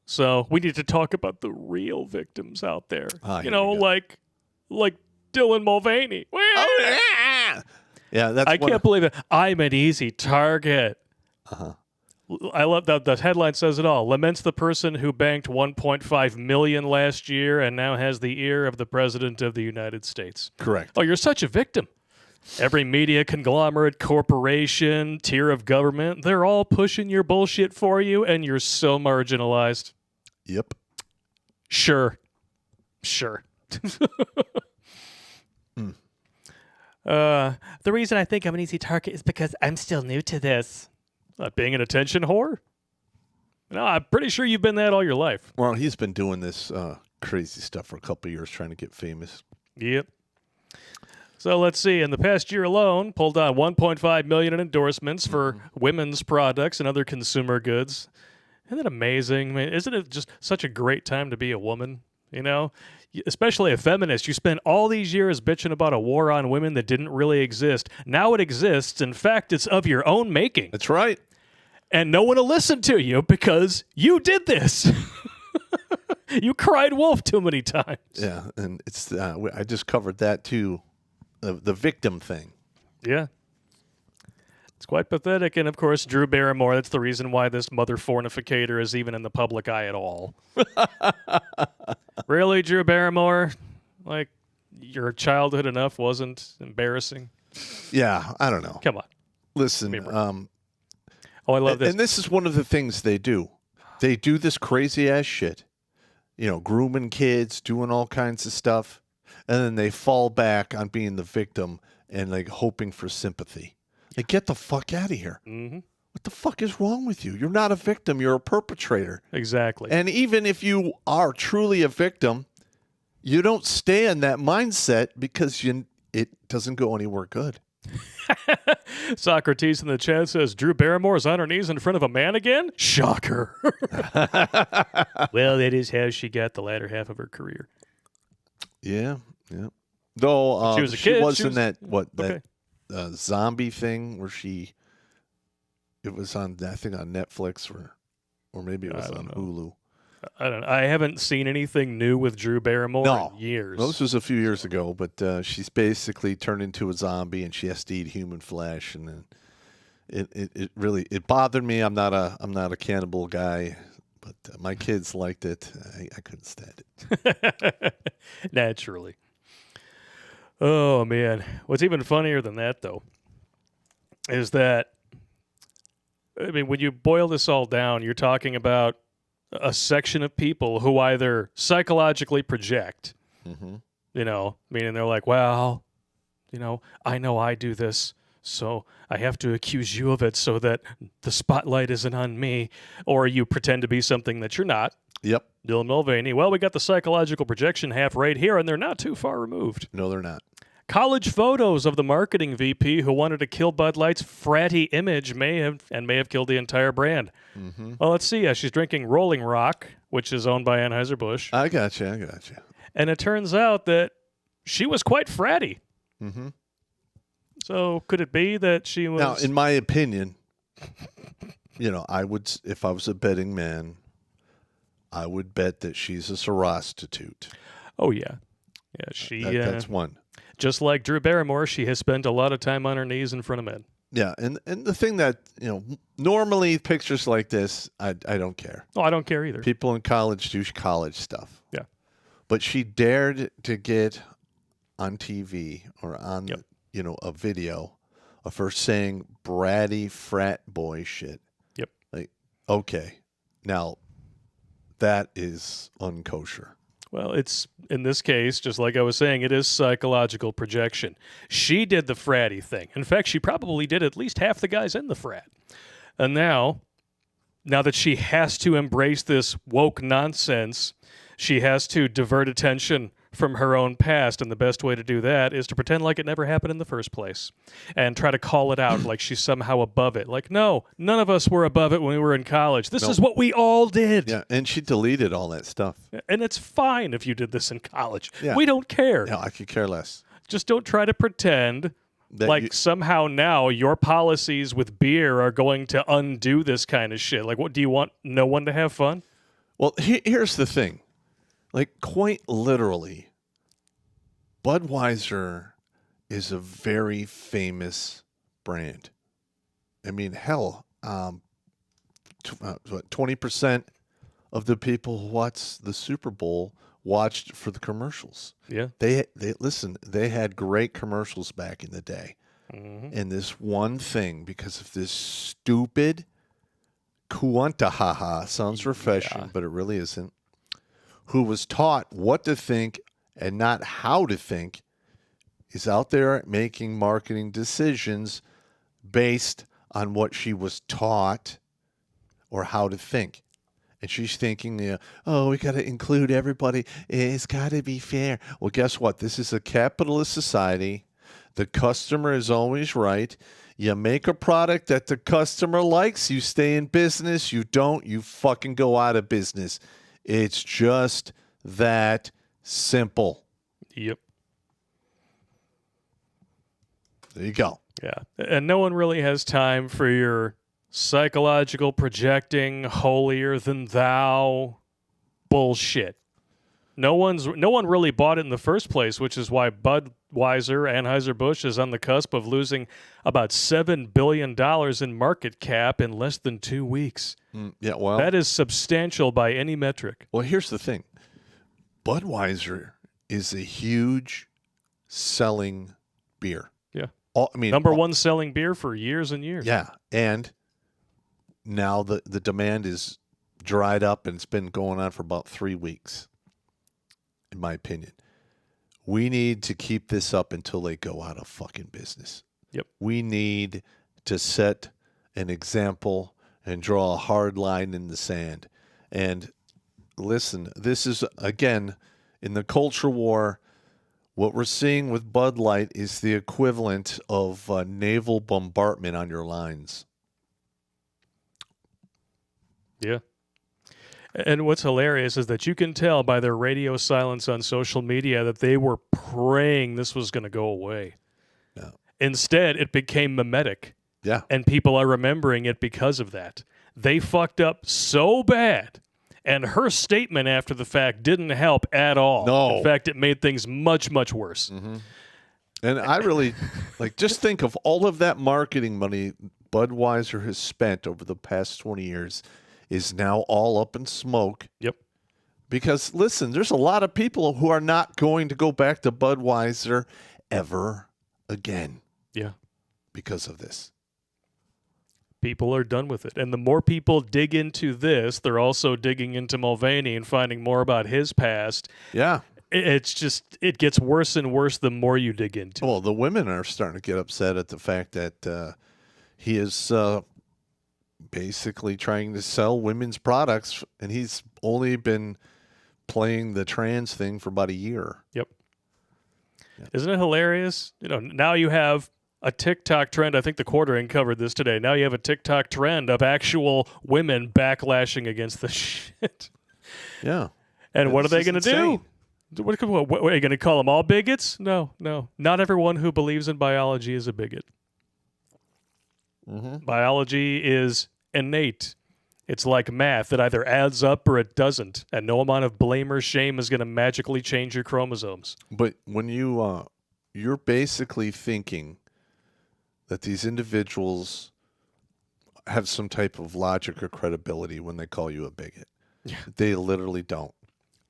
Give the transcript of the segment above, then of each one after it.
So we need to talk about the real victims out there. Here we go. like Dylan Mulvaney. Oh, yeah. Yeah, that's I can't believe it. I'm an easy target. Uh-huh. I love that the headline says it all. Laments the person who banked $1.5 million last year and now has the ear of the President of the United States. Correct. Oh, you're such a victim. Every media conglomerate, corporation, tier of government, they're all pushing your bullshit for you, and you're so marginalized. Yep. Sure. The reason I think I'm an easy target is because I'm still new to this. Not being an attention whore? No, I'm pretty sure you've been that all your life. Well, he's been doing this crazy stuff for a couple of years, trying to get famous. Yep. So let's see. In the past year alone, pulled on $1.5 million in endorsements for women's products and other consumer goods. Isn't that amazing? I mean, isn't it just such a great time to be a woman? You know, especially a feminist. You spent all these years bitching about a war on women that didn't really exist. Now it exists. In fact, it's of your own making. That's right. And no one will listen to you because you did this. You cried wolf too many times. Yeah, and it's I just covered that too, the victim thing. Yeah. It's quite pathetic. And, of course, Drew Barrymore, that's the reason why this mother fornicator is even in the public eye at all. Really, Drew Barrymore? Like, your childhood enough wasn't embarrassing? Yeah, I don't know. Come on. Listen, oh, I love this. And this is one of the things they do. They do this crazy-ass shit. You know, grooming kids, doing all kinds of stuff. And then they fall back on being the victim and, like, hoping for sympathy. Like, get the fuck out of here. Mm-hmm. What the fuck is wrong with you? You're not a victim. You're a perpetrator. Exactly. And even if you are truly a victim, you don't stay in that mindset because it doesn't go anywhere good. Socrates in the chat says, Drew Barrymore is on her knees in front of a man again? Shocker. Well, that is how she got the latter half of her career. Yeah. Though she was a kid. Was in that zombie thing where it was on, I think, on Netflix or maybe it was on Hulu. I don't know. I haven't seen anything new with Drew Barrymore in years. This was a few years ago, but she's basically turned into a zombie and she has to eat human flesh, and then it really bothered me. I'm not a cannibal guy, but my kids liked it. I couldn't stand it. Naturally. Oh man, what's even funnier than that though is that, I mean, when you boil this all down, you're talking about a section of people who either psychologically project, you know, meaning they're like, well, you know I do this, so I have to accuse you of it so that the spotlight isn't on me, or you pretend to be something that you're not. Yep. Dylan Mulvaney. Well, we got the psychological projection half right here, and they're not too far removed. No, they're not. College photos of the marketing VP who wanted to kill Bud Light's fratty image may have killed the entire brand. Mm-hmm. Well, let's see. She's drinking Rolling Rock, which is owned by Anheuser-Busch. I got you. And it turns out that she was quite fratty. Mm-hmm. So could it be that she was... Now, in my opinion, you know, I would, if I was a betting man, I would bet that she's a prostitute. Oh, yeah. Yeah, that's one. Just like Drew Barrymore, she has spent a lot of time on her knees in front of men. Yeah, and the thing that, you know, normally pictures like this, I don't care. Oh, I don't care either. People in college do college stuff. Yeah. But she dared to get on TV or on, you know, a video of her saying bratty frat boy shit. Yep. Like, okay, now that is unkosher. Well, it's, in this case, just like I was saying, it is psychological projection. She did the fratty thing. In fact, she probably did at least half the guys in the frat. And now that she has to embrace this woke nonsense, she has to divert attention from her own past, and the best way to do that is to pretend like it never happened in the first place and try to call it out like she's somehow above it. Like, no, none of us were above it when we were in college. This is what we all did. Yeah, and she deleted all that stuff. And it's fine if you did this in college. Yeah. We don't care. No, I could care less. Just don't try to pretend that like somehow now your policies with beer are going to undo this kind of shit. Like, what, do you want no one to have fun? Well, here's the thing. Like, quite literally, Budweiser is a very famous brand. I mean, hell, 20% of the people who watched the Super Bowl watched for the commercials. Yeah. They listen, they had great commercials back in the day. Mm-hmm. And this one thing, because of this stupid Kuantahaha, sounds refreshing, but it really isn't, who was taught what to think and not how to think, is out there making marketing decisions based on what she was taught or how to think. And she's thinking, oh, we got to include everybody. It's got to be fair. Well, guess what? This is a capitalist society. The customer is always right. You make a product that the customer likes, you stay in business. You don't, you fucking go out of business. It's just that simple. Yep. There you go. Yeah. And no one really has time for your psychological projecting, holier than thou bullshit. No one really bought it in the first place, which is why Budweiser, Anheuser-Busch is on the cusp of losing about $7 billion in market cap in less than 2 weeks. Yeah, well, that is substantial by any metric. Well, here's the thing. Budweiser is a huge selling beer. Yeah. I mean, number one selling beer for years and years. Yeah, and now the demand is dried up, and it's been going on for about 3 weeks, in my opinion. We need to keep this up until they go out of fucking business. Yep. We need to set an example and draw a hard line in the sand. And listen, this is, again, in the culture war, what we're seeing with Bud Light is the equivalent of naval bombardment on your lines. Yeah. And what's hilarious is that you can tell by their radio silence on social media that they were praying this was going to go away. Yeah. Instead, it became mimetic. Yeah. And people are remembering it because of that. They fucked up so bad. And her statement after the fact didn't help at all. No. In fact, it made things much, much worse. Mm-hmm. And I really, just think of all of that marketing money Budweiser has spent over the past 20 years is now all up in smoke. Yep. Because, listen, there's a lot of people who are not going to go back to Budweiser ever again. Yeah. Because of this. People are done with it. And the more people dig into this, they're also digging into Mulvaney and finding more about his past. Yeah. It's just, it gets worse and worse the more you dig into it. Well, the women are starting to get upset at the fact that he is basically trying to sell women's products, and he's only been playing the trans thing for about a year. Yep. Yeah. Isn't it hilarious? Now you have a TikTok trend. I think the Quartering covered this today. Now you have a TikTok trend of actual women backlashing against the shit. Yeah. And what are they going to do? What are you going to call them all bigots? No. Not everyone who believes in biology is a bigot. Mm-hmm. Biology is innate. It's like math. It either adds up or it doesn't. And no amount of blame or shame is going to magically change your chromosomes. But when you're basically thinking that these individuals have some type of logic or credibility when they call you a bigot. Yeah. They literally don't.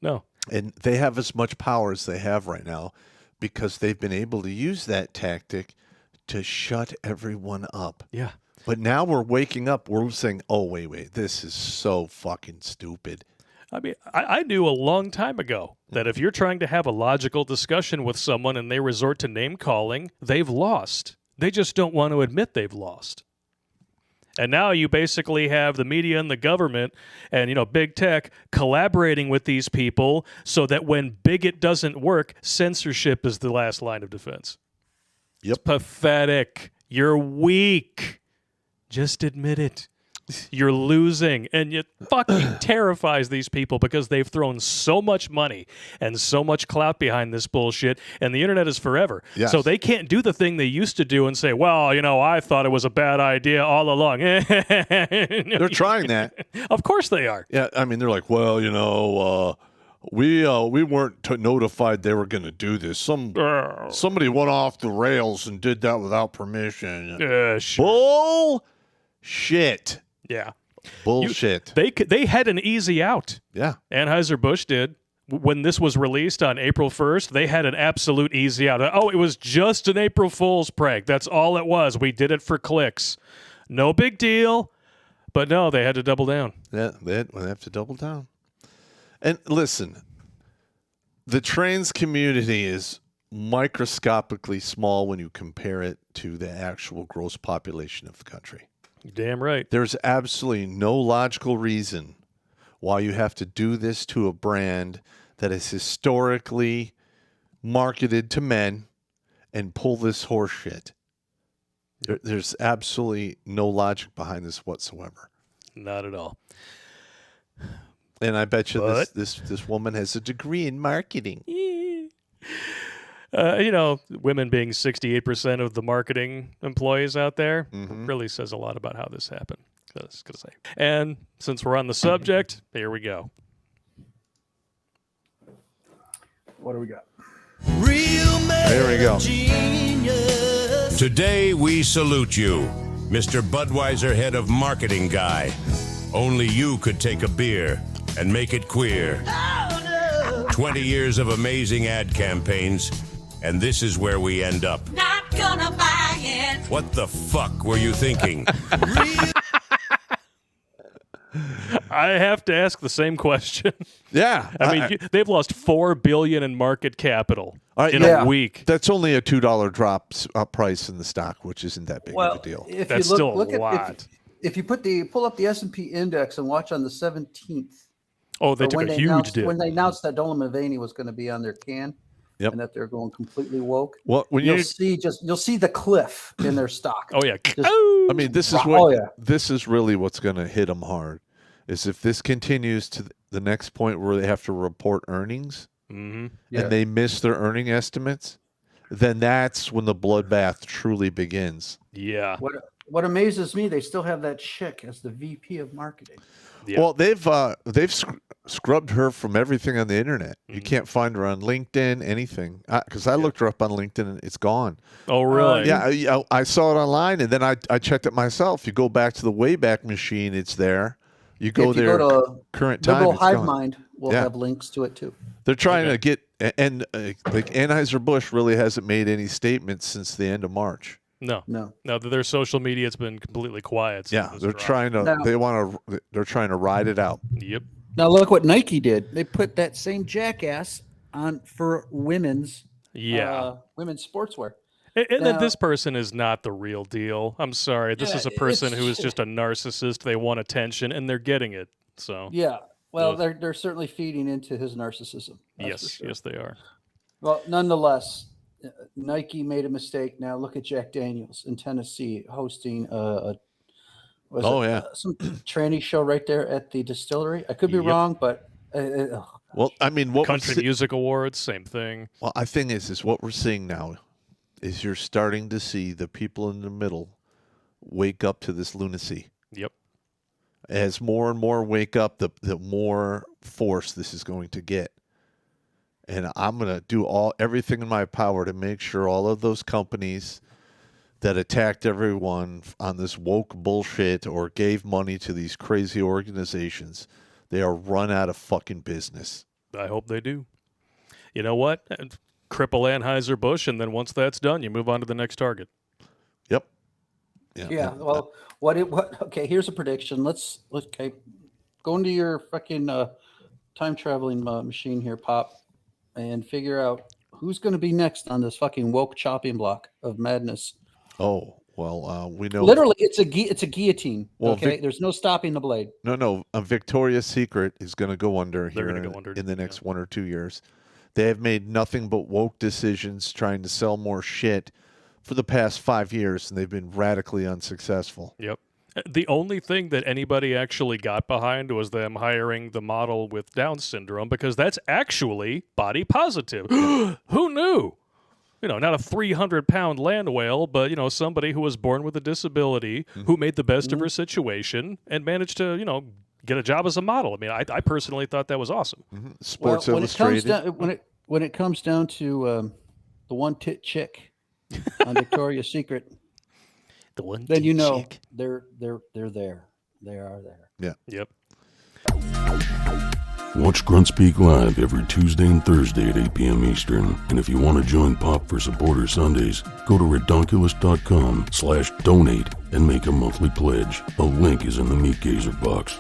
No. And they have as much power as they have right now because they've been able to use that tactic to shut everyone up. Yeah. But now we're waking up. We're saying, oh, wait, this is so fucking stupid. I mean, I knew a long time ago that if you're trying to have a logical discussion with someone and they resort to name-calling, they've lost. They just don't want to admit they've lost. And now you basically have the media and the government and, big tech collaborating with these people so that when bigot doesn't work, censorship is the last line of defense. Yep. It's pathetic. You're weak. Just admit it. You're losing, and it fucking terrifies these people because they've thrown so much money and so much clout behind this bullshit, and the internet is forever. Yes. So they can't do the thing they used to do and say, well, I thought it was a bad idea all along. They're trying that. Of course they are. Yeah, I mean, they're like, well, we weren't notified they were going to do this. Somebody went off the rails and did that without permission. Sure. Bullshit. Yeah. Bullshit. They had an easy out. Yeah. Anheuser-Busch did. When this was released on April 1st, they had an absolute easy out. Oh, it was just an April Fool's prank. That's all it was. We did it for clicks. No big deal. But no, they had to double down. Yeah, they have to double down. And listen, the trans community is microscopically small when you compare it to the actual gross population of the country. You're damn right. There's absolutely no logical reason why you have to do this to a brand that is historically marketed to men and pull this horse shit. There's absolutely no logic behind this whatsoever. Not at all. And I bet you this woman has a degree in marketing. Women being 68% of the marketing employees out there really says a lot about how this happened. I was gonna say. And since we're on the subject, here we go. What do we got? There we go. Today we salute you, Mr. Budweiser head of marketing guy. Only you could take a beer and make it queer. 20 years of amazing ad campaigns, and this is where we end up. Not gonna buy it. What the fuck were you thinking? I have to ask the same question. Yeah. I mean, they've lost $4 billion in market capital in a week. That's only a $2 drop price in the stock, which isn't that big of a deal. If That's you still look a lot. If you pull up the S&P index and watch on the 17th. Oh, they took a huge dip. When they announced that Dolan Mulvaney was going to be on their can, and that they're going completely woke. Well, when you'll see the cliff in their stock. Oh yeah. I mean, this is really what's going to hit them hard. Is if this continues to the next point where they have to report earnings and they miss their earning estimates, then that's when the bloodbath truly begins. Yeah. What amazes me, they still have that chick as the VP of marketing. Yeah. Well, they've scrubbed her from everything on the internet. You can't find her on LinkedIn, anything. Because I looked her up on LinkedIn and it's gone. Oh, really? Yeah, I saw it online and then I checked it myself. You go back to the Wayback Machine, it's there. You go there. Go to current time. Liberal Hive Mind will have links to it too. They're trying to get like Anheuser-Busch really hasn't made any statements since the end of March. No. Their social media's been completely quiet. They're trying to. They're trying to ride it out. Yep. Now look what Nike did. They put that same jackass on for women's sportswear. And then this person is not the real deal. I'm sorry. This is a person who is just a narcissist. They want attention, and they're getting it. So they're certainly feeding into his narcissism. Yes, they are. Well, nonetheless, Nike made a mistake. Now look at Jack Daniels in Tennessee hosting some tranny show right there at the distillery. I could be wrong, but well, I mean, Country Music Awards, same thing. Well, I think is what we're seeing now is you're starting to see the people in the middle wake up to this lunacy. Yep. As more and more wake up, the more force this is going to get. And I'm going to do everything in my power to make sure all of those companies that attacked everyone on this woke bullshit or gave money to these crazy organizations, they are run out of fucking business. I hope they do. You know what? Cripple Anheuser-Busch, and then once that's done, you move on to the next target. Yep. Yeah. Well, okay, here's a prediction. Let's go into your fucking time traveling machine here, Pop, and figure out who's going to be next on this fucking woke chopping block of madness. Oh, well, we know. Literally, it's a guillotine. Well, okay, there's no stopping the blade. No. A Victoria's Secret is going to go under here in the next 1 or 2 years. They have made nothing but woke decisions trying to sell more shit for the past 5 years, and they've been radically unsuccessful. Yep. The only thing that anybody actually got behind was them hiring the model with Down syndrome, because that's actually body positive. Who knew? Not a 300-pound land whale, but, somebody who was born with a disability, who made the best of her situation and managed to, get a job as a model. I mean, I personally thought that was awesome. Sports when Illustrated. When it comes down to the one tit chick on Victoria's Secret, The one then chick. they're there. They are there. Yeah. Yep. Watch Grunt Speak live every Tuesday and Thursday at 8 p.m. Eastern. And if you want to join Pop for Supporter Sundays, go to redonkulous.com/donate and make a monthly pledge. A link is in the Meat Gazer box.